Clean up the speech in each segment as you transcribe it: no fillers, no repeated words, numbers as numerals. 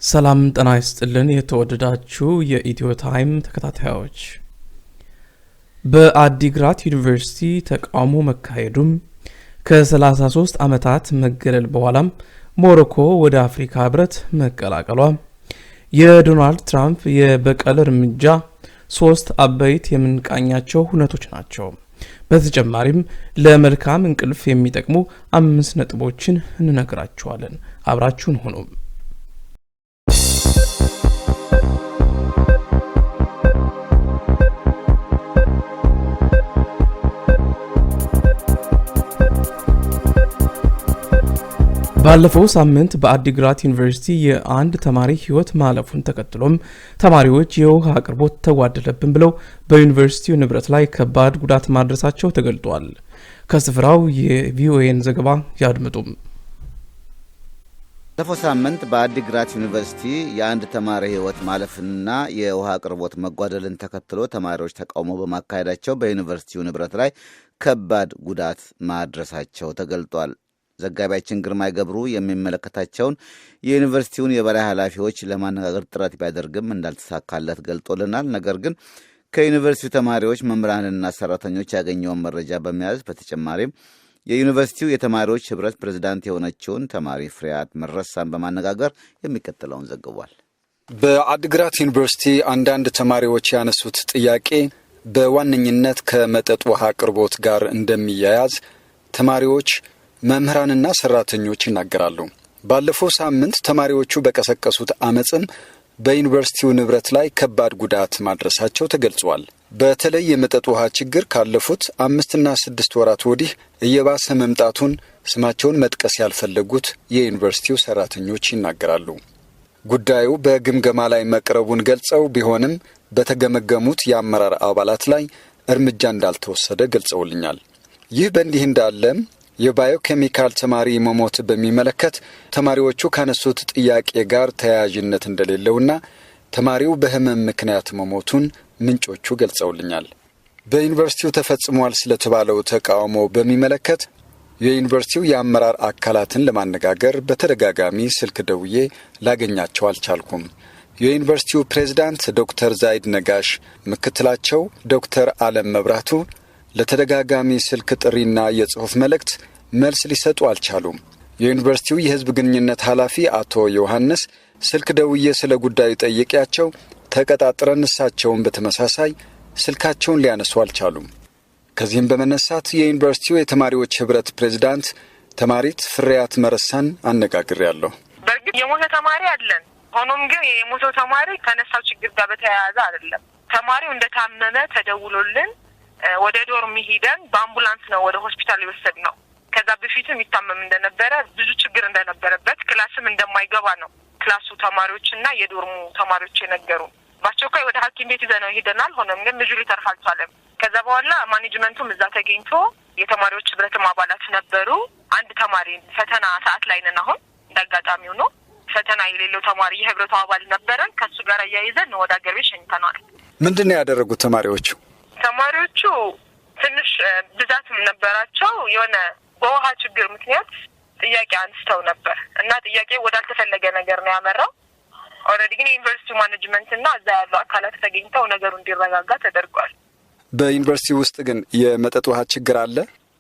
ሰላም ጤና ይስጥልን የተወደዳችሁ የኢትዮ ታይም ተከታታዮች በአዲግራት ዩኒቨርሲቲ ተቃውሞ መካሄዱም ከ33 ዓመታት መገለል በኋላም ሞሮኮ ወደ አፍሪካ ህብረት መቀላቀሏ የዶናልድ ትራምፕ የበቀል እርምጃ ሶስት አበይት የምንቃኛቸው ሁነቶች ናቸው። በተጨማሪም ለመልካም እንቅልፍ የሚጠቅሙ 5 ነጥቦችን እንነግራችኋለን። አብራችሁን ሁኑ። ባለፈው ሳምንት በአዲግራት ዩኒቨርሲቲ የአንድ ተማሪ ህይወት ማለፉን ተከትሎም ተማሪዎች የውሃ አቅርቦት ተጓደለብን ብለው በዩኒቨርሲቲው ንብረት ላይ ከባድ ጉዳት ማድረሳቸው ተገልጧል። ከስፍራው የቪኦኤን ዘገባ ያድምጡም። ባለፈው ሳምንት በአዲግራት ዩኒቨርሲቲ የአንድ ተማሪ ህይወት ማለፍንና የውሃ አቅርቦት መጓደልን ተከትሎ ተማሪዎች ተቃውሞ በማካሄዳቸው በዩኒቨርሲቲው ንብረት ላይ ከባድ ጉዳት ማድረሳቸው ተገልጧል። ዘጋቢያችን ግርማይ ገብሩ የሚመለከታቸውን የዩኒቨርሲቲውን የበላይ ኃላፊዎች ለማነጋገር ጥረት ቢያደርግም እንዳልተሳካለት ገልጦልናል። ነገር ግን ከዩኒቨርሲቲው ተማሪዎች መምህራንና ሰራተኞች ያገኘውን መረጃ በመያዝ በተጨማሪም የዩኒቨርሲቲው የተማሪዎች ህብረት ፕሬዝዳንት የሆነችውን ተማሪ ፍሬያት መረሳን በማነጋገር የሚከተለውን ዘግቧል። በአዲግራት ዩኒቨርሲቲ አንዳንድ ተማሪዎች ያነሱት ጥያቄ በዋነኝነት ከመጠጥ ውሃ አቅርቦት ጋር እንደሚያያዝ ተማሪዎች መምህራንና ሰራተኞች ይናገራሉ። ባለፈው ሳምንት ተማሪዎቹ በቀሰቀሱት አመጽም በዩኒቨርሲቲው ንብረት ላይ ከባድ ጉዳት ማድረሳቸው ተገልጿል። በተለይ የመጠጥ ውሃ ችግር ካለፉት 5 እና 6 ወራት ወዲህ እየባሰ መምጣቱን ስማቸውን መጥቀስ ያልፈለጉት የዩኒቨርሲቲው ሰራተኞች ይናገራሉ። ጉዳዩ በግምገማ ላይ መቅረቡን ገልጸው ቢሆንም በተገመገሙት የአመራር አባላት ላይ እርምጃ እንዳልተወሰደ ገልጸውልኛል። ይህ በእንዲህ እንዳለም የባዮኬሚካል ተማሪ መሞት በሚመለከት ተማሪዎቹ ካነሱት ጥያቄ ጋር ተያያዥነት እንደሌለውና ተማሪው በህመም ምክንያት መሞቱን ምንጮቹ ገልጸውልኛል። በዩኒቨርሲቲው ተፈጽሟል ስለተባለው ተቃውሞ በሚመለከት የዩኒቨርሲቲው የአመራር አካላትን ለማነጋገር በተደጋጋሚ ስልክ ደውዬ ላገኛቸው አልቻልኩም። የዩኒቨርሲቲው ፕሬዝዳንት ዶክተር ዛይድ ነጋሽ፣ ምክትላቸው ዶክተር አለም መብራቱ ለተደጋጋሚ ስልክ ጥሪና የጽሑፍ መልእክት መልስ ሊሰጡ አልቻሉም። የዩኒቨርሲቲው የህዝብ ግንኙነት ኃላፊ አቶ ዮሐንስ ስልክ ደውዬ ስለ ጉዳዩ ጠይቄያቸው ተቀጣጥረን እሳቸውን በተመሳሳይ ስልካቸውን ሊያነሱ አልቻሉም። ከዚህም በመነሳት የዩኒቨርሲቲው የተማሪዎች ህብረት ፕሬዝዳንት ተማሪት ፍሬያት መረሳን አነጋግሬያለሁ። በእርግጥ የሞተ ተማሪ አለን። ሆኖም ግን የሞተው ተማሪ ከነሳው ችግር ጋር በተያያዘ አይደለም። ተማሪው እንደታመመ ተደውሎልን ወደ ዶርም ሄደን በአምቡላንስ ነው ወደ ሆስፒታል የወሰድነው። ከዛ በፊትም ይታመም እንደነበረ ብዙ ችግር እንደነበረበት ክላስም እንደማይገባ ነው ክላሱ ተማሪዎችና የዶርሙ ተማሪዎች የነገሩ። በአስቸኳይ ወደ ሐኪም ቤት ይዘነው ሄደናል። ሆኖም ግን ልጁ ሊተርፍ አልቻለም። ከዛ በኋላ ማኔጅመንቱም እዛ ተገኝቶ የተማሪዎች ህብረትም አባላት ነበሩ። አንድ ተማሪ ፈተና ሰዓት ላይ ነን አሁን እንዳጋጣሚው ነው ፈተና የሌለው ተማሪ የህብረቱ አባል ነበረን። ከሱ ጋር አያይዘን ወደ አገር ቤት ሸኝተናል። ምንድነው ያደረጉት ተማሪዎቹ? ተማሪዎቹ ትንሽ ብዛትም ነበራቸው። የሆነ በውሃ ችግር ምክንያት ጥያቄ አንስተው ነበር እና ጥያቄ ወዳልተፈለገ ነገር ነው ያመራው። ኦልሬዲ ግን የዩኒቨርሲቲው ማኔጅመንት እና እዛ ያሉ አካላት ተገኝተው ነገሩ እንዲረጋጋ ተደርጓል። በዩኒቨርሲቲ ውስጥ ግን የመጠጥ ውሃ ችግር አለ?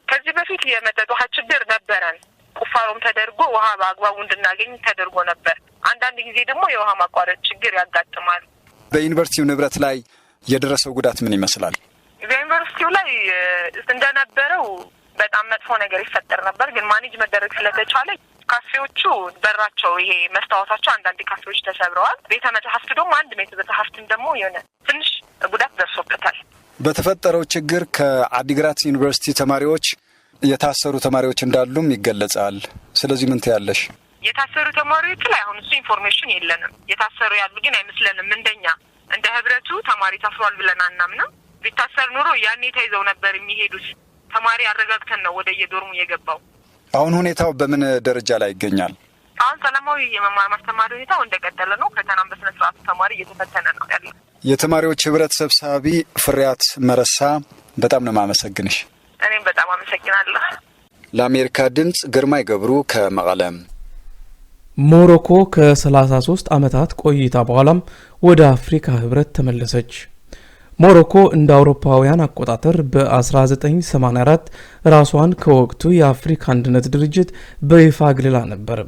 ከዚህ በፊት የመጠጥ ውሃ ችግር ነበረን። ቁፋሮም ተደርጎ ውሃ በአግባቡ እንድናገኝ ተደርጎ ነበር። አንዳንድ ጊዜ ደግሞ የውሃ ማቋረጥ ችግር ያጋጥማል። በዩኒቨርሲቲው ንብረት ላይ የደረሰው ጉዳት ምን ይመስላል? በዩኒቨርሲቲው ላይ እንደነበረው በጣም መጥፎ ነገር ይፈጠር ነበር። ግን ማኔጅ መደረግ ስለተቻለ ካፌዎቹ በራቸው ይሄ መስታወታቸው አንዳንድ ካፌዎች ተሰብረዋል። ቤተ መጽሐፍት ደግሞ አንድ ቤተ መጽሐፍትን ደግሞ የሆነ ትንሽ ጉዳት ደርሶበታል። በተፈጠረው ችግር ከአዲግራት ዩኒቨርሲቲ ተማሪዎች የታሰሩ ተማሪዎች እንዳሉም ይገለጻል። ስለዚህ ምን ትያለሽ? የታሰሩ ተማሪዎች ላይ አሁን እሱ ኢንፎርሜሽን የለንም። የታሰሩ ያሉ ግን አይመስለንም። እንደኛ እንደ ህብረቱ ተማሪ ታስሯል ብለን አናምንም። ቢታሰር ኑሮ ያኔ ተይዘው ነበር የሚሄዱት። ተማሪ አረጋግተን ነው ወደ የዶርሙ የገባው። አሁን ሁኔታው በምን ደረጃ ላይ ይገኛል? አሁን ሰላማዊ የመማር ማስተማር ሁኔታው እንደቀጠለ ነው። ፈተናም በስነ ስርዓቱ ተማሪ እየተፈተነ ነው ያለው። የተማሪዎች ህብረት ሰብሳቢ ፍሬያት መረሳ፣ በጣም ነው የማመሰግንሽ። እኔም በጣም አመሰግናለሁ። ለአሜሪካ ድምጽ ግርማይ ገብሩ ከመቀለም። ሞሮኮ ከ33 ዓመታት ቆይታ በኋላም ወደ አፍሪካ ህብረት ተመለሰች። ሞሮኮ እንደ አውሮፓውያን አቆጣጠር በ1984 ራሷን ከወቅቱ የአፍሪካ አንድነት ድርጅት በይፋ አግልላ ነበር።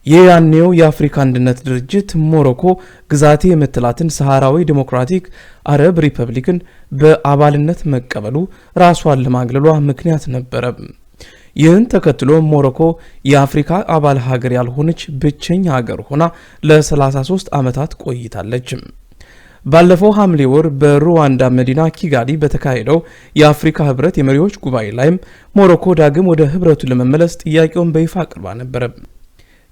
የያኔው የአፍሪካ አንድነት ድርጅት ሞሮኮ ግዛቴ የምትላትን ሰሃራዊ ዲሞክራቲክ አረብ ሪፐብሊክን በአባልነት መቀበሉ ራሷን ለማግለሏ ምክንያት ነበር። ይህን ተከትሎ ሞሮኮ የአፍሪካ አባል ሀገር ያልሆነች ብቸኛ ሀገር ሆና ለ33 ዓመታት ቆይታለች። ባለፈው ሐምሌ ወር በሩዋንዳ መዲና ኪጋሊ በተካሄደው የአፍሪካ ህብረት የመሪዎች ጉባኤ ላይም ሞሮኮ ዳግም ወደ ህብረቱ ለመመለስ ጥያቄውን በይፋ አቅርባ ነበር።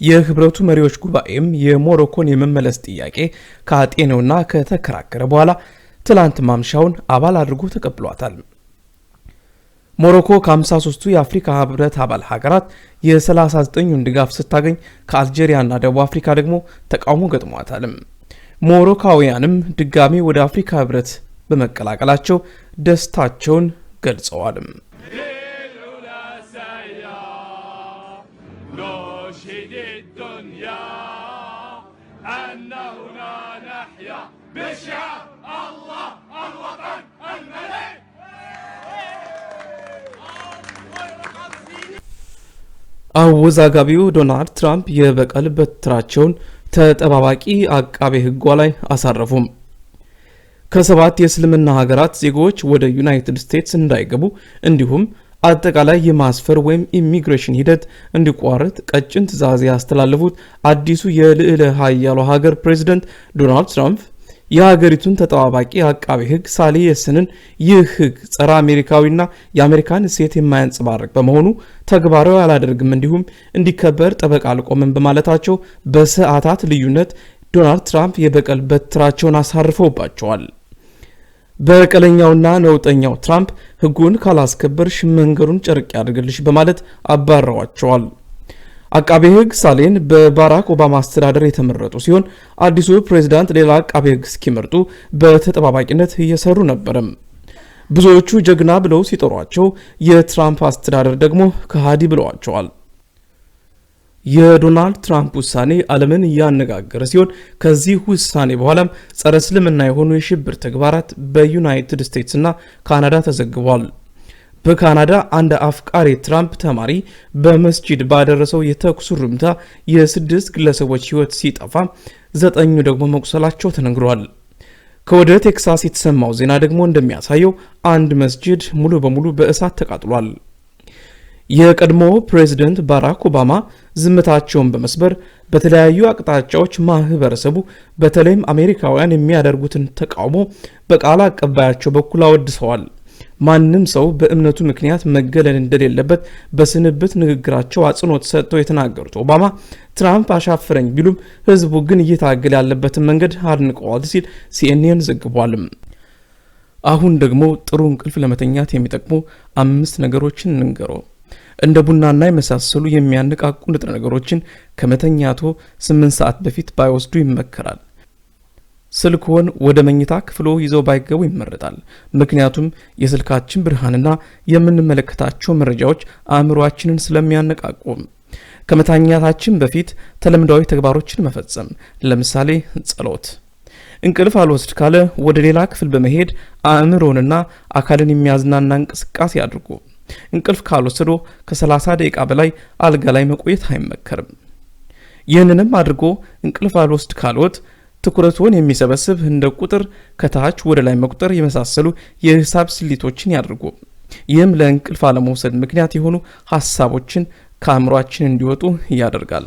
የህብረቱ መሪዎች ጉባኤም የሞሮኮን የመመለስ ጥያቄ ካጤነውና ከተከራከረ በኋላ ትላንት ማምሻውን አባል አድርጎ ተቀብሏታል። ሞሮኮ ከ53ቱ የአፍሪካ ህብረት አባል ሀገራት የ39ን ድጋፍ ስታገኝ ከአልጄሪያና ደቡብ አፍሪካ ደግሞ ተቃውሞ ገጥሟታል። ሞሮካውያንም ድጋሚ ወደ አፍሪካ ህብረት በመቀላቀላቸው ደስታቸውን ገልጸዋል። አወዛጋቢው ዶናልድ ትራምፕ የበቀል በትራቸውን ተጠባባቂ አቃቤ ህጓ ላይ አሳረፉም። ከ7 የእስልምና ሀገራት ዜጎች ወደ ዩናይትድ ስቴትስ እንዳይገቡ እንዲሁም አጠቃላይ የማስፈር ወይም ኢሚግሬሽን ሂደት እንዲቋረጥ ቀጭን ትዕዛዝ ያስተላለፉት አዲሱ የልዕለ ኃያሉ ሀገር ፕሬዝዳንት ዶናልድ ትራምፕ የሀገሪቱን ተጠባባቂ አቃቤ ህግ ሳሊ የስንን ይህ ህግ ጸረ አሜሪካዊና የአሜሪካን እሴት የማያንጸባርቅ በመሆኑ ተግባራዊ አላደርግም እንዲሁም እንዲከበር ጠበቃ አልቆምም በማለታቸው በሰዓታት ልዩነት ዶናልድ ትራምፕ የበቀል በትራቸውን አሳርፈውባቸዋል። በቀለኛውና ነውጠኛው ትራምፕ ህጉን ካላስከበርሽ መንገዱን ጨርቅ ያድርግልሽ በማለት አባረዋቸዋል። አቃቤ ህግ ሳሌን በባራክ ኦባማ አስተዳደር የተመረጡ ሲሆን አዲሱ ፕሬዝዳንት ሌላ አቃቤ ህግ እስኪመርጡ በተጠባባቂነት እየሰሩ ነበር። ብዙዎቹ ጀግና ብለው ሲጠሯቸው፣ የትራምፕ አስተዳደር ደግሞ ከሃዲ ብለዋቸዋል። የዶናልድ ትራምፕ ውሳኔ ዓለምን እያነጋገረ ሲሆን ከዚህ ውሳኔ በኋላም ጸረ እስልምና የሆኑ የሽብር ተግባራት በዩናይትድ ስቴትስ እና ካናዳ ተዘግቧል። በካናዳ አንድ አፍቃሪ ትራምፕ ተማሪ በመስጂድ ባደረሰው የተኩስ ርምታ የ6 ግለሰቦች ህይወት ሲጠፋ 9 ደግሞ መቁሰላቸው ተነግሯል። ከወደ ቴክሳስ የተሰማው ዜና ደግሞ እንደሚያሳየው አንድ መስጂድ ሙሉ በሙሉ በእሳት ተቃጥሏል። የቀድሞ ፕሬዝዳንት ባራክ ኦባማ ዝምታቸውን በመስበር በተለያዩ አቅጣጫዎች ማህበረሰቡ በተለይም አሜሪካውያን የሚያደርጉትን ተቃውሞ በቃል አቀባያቸው በኩል አወድሰዋል። ማንም ሰው በእምነቱ ምክንያት መገለል እንደሌለበት በስንብት ንግግራቸው አጽንኦት ሰጥተው የተናገሩት ኦባማ ትራምፕ አሻፈረኝ ቢሉም ህዝቡ ግን እየታገለ ያለበትን መንገድ አድንቀዋል ሲል ሲኤንኤን ዘግቧል። አሁን ደግሞ ጥሩ እንቅልፍ ለመተኛት የሚጠቅሙ 5 ነገሮችን እንንገረው። እንደ ቡናና የመሳሰሉ የሚያነቃቁ ንጥረ ነገሮችን ከመተኛቶ 8 ሰዓት በፊት ባይወስዱ ይመከራል። ስልክዎን ወደ መኝታ ክፍሎ ይዘው ባይገቡ ይመረጣል። ምክንያቱም የስልካችን ብርሃንና የምንመለከታቸው መረጃዎች አእምሮአችንን ስለሚያነቃቁ። ከመተኛታችን በፊት ተለምዳዊ ተግባሮችን መፈጸም፣ ለምሳሌ ጸሎት። እንቅልፍ አልወስድ ካለ ወደ ሌላ ክፍል በመሄድ አእምሮንና አካልን የሚያዝናና እንቅስቃሴ ያድርጉ። እንቅልፍ ካልወሰዶ ከ30 ደቂቃ በላይ አልጋ ላይ መቆየት አይመከርም። ይህንንም አድርጎ እንቅልፍ አልወስድ ካልዎት ትኩረቱን የሚሰበስብ እንደ ቁጥር ከታች ወደ ላይ መቁጠር የመሳሰሉ የሂሳብ ስሌቶችን ያድርጉ። ይህም ለእንቅልፍ አለመውሰድ ምክንያት የሆኑ ሐሳቦችን ከአእምሮአችን እንዲወጡ ያደርጋል።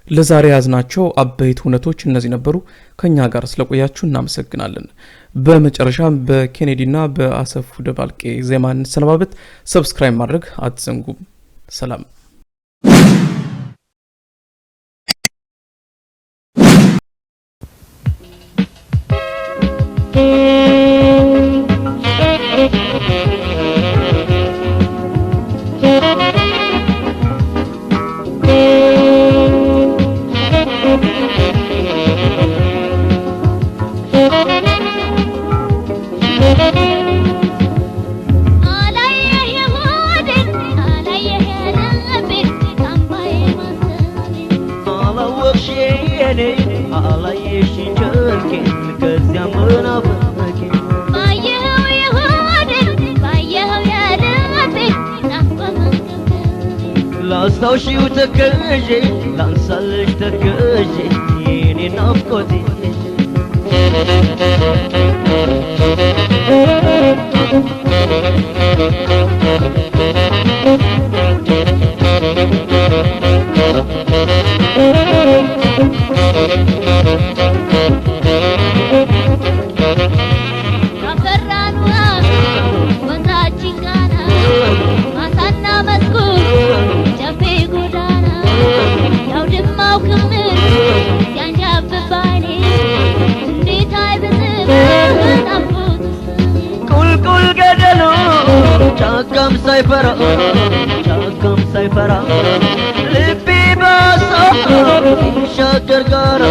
ለዛሬ ያዝናቸው አበይት እውነቶች እነዚህ ነበሩ። ከኛ ጋር ስለቆያችሁ እናመሰግናለን። በመጨረሻም በኬኔዲና በአሰፉ ደባልቄ ዜማ እንሰነባበት። ሰብስክራይብ ማድረግ አትዘንጉ። ሰላም። عليه يهود عليه يا ربي የኔ አላየሽ ጨርቄ ከዚያ መናፈቄ ባየኸው የሆዴ ባየኸው ያልቤ ላስታውሺው ተከዤ ላንሳልሽ ተከዤ የኔ ናፍቆቴ ጫካም ሳይፈራ ልቤ በሀሳብ ሲሻገር ጋራ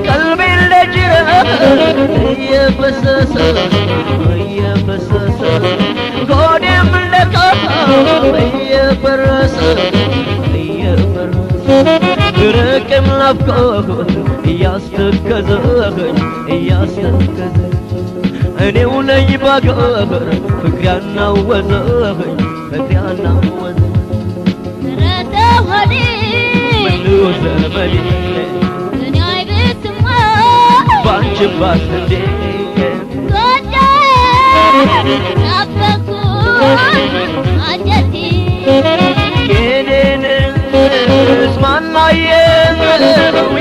ቀልቤን ለጅረት እየፈሰሰ ሆዴም ለካብ እየፈረሰ ብርቅም ናፍቆት እያስተከዘኝ እኔው ነኝ ባገር ፍቅር ያናወዘኝ ረተሆዴ ምነው ዘመዴ እኔ አይብስማ ባንቺባት እንዴ ጎዳ ናፈኩ አንጀቴ የኔንስ ማናየው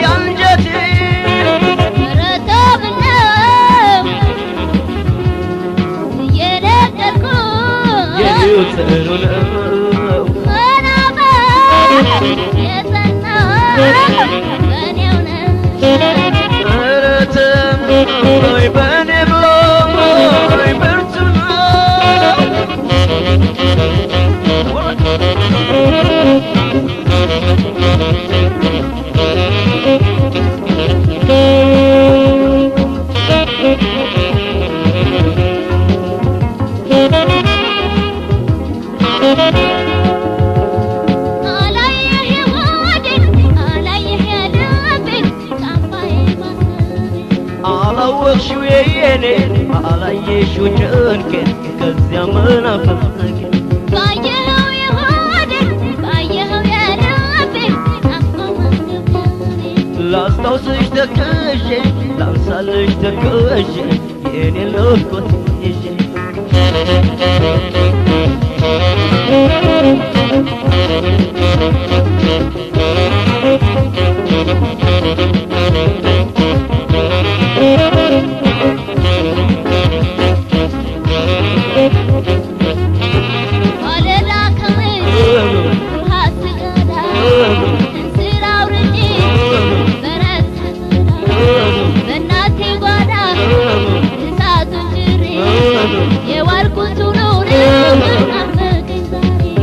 ያንጀቴ ጽኑ ነው የጸና በኔው ነው ኧረ ተይ በኔ ብሎ ብርቱ ነው አላወቅሽው የኔ አላየሽው ጭንቄን ከዚያ መናፈቄ ባየኸው የሆዴ ባየኸው የልቤ ላስታውስሽ ተክዤ ላንሳልሽ ተክዤ የኔ ናፍቆት ይዤ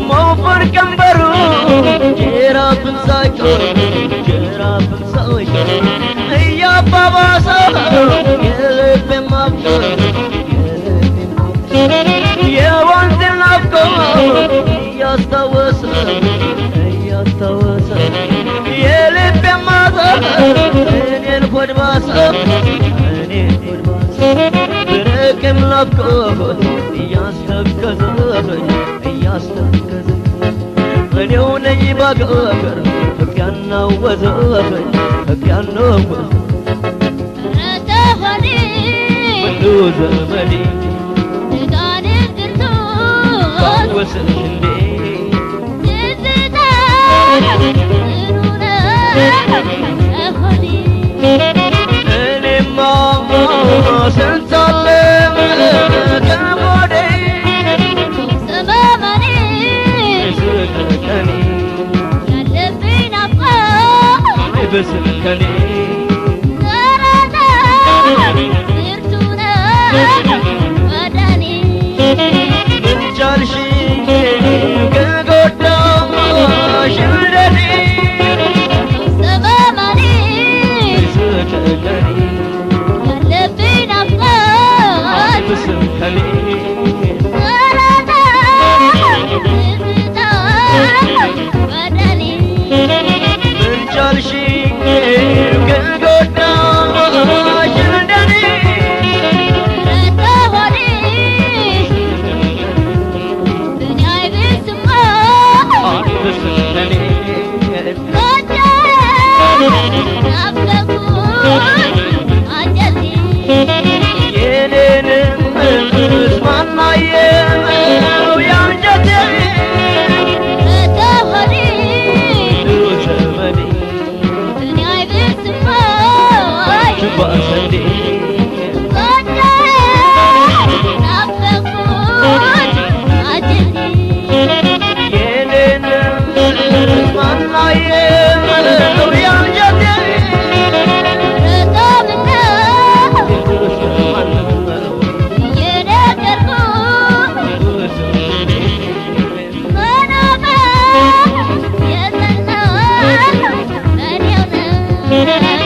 ሞፈር ቀንበሩ ጅራፍን ሳይቀር እያባባሰው የልቤን ማፍቀር የወንዝን ናፍቆት እያስታወሰ የልቤን ማዘር እኔን ሆድ ባሰው ብርቅም ናፍቆት እያስተከዘኝ እኔው ነኝ ባገር ፍቅር ያናወዘኝ ረተሆዴ ምነው ዘመዴ ጋንግርቶ ባወስሽ እንዴ ትዝታ ጽኑ ነው ሆዴ እኔማ ስንታለ ከሞዴ ሰማማኔ ስከኔ ያለብኝ ናፍቆት አይበስም ከኔ ዘረታ ብርቱ ነው ወደኔ ምን ቻልሽ ከጎዳሽ እንደኔ ሰማማኔ ስከኔ ያለብኝ ናፍቆት አይበስም ከኔ ዘረታ ትዝታ ወደኔ ምን Yeah.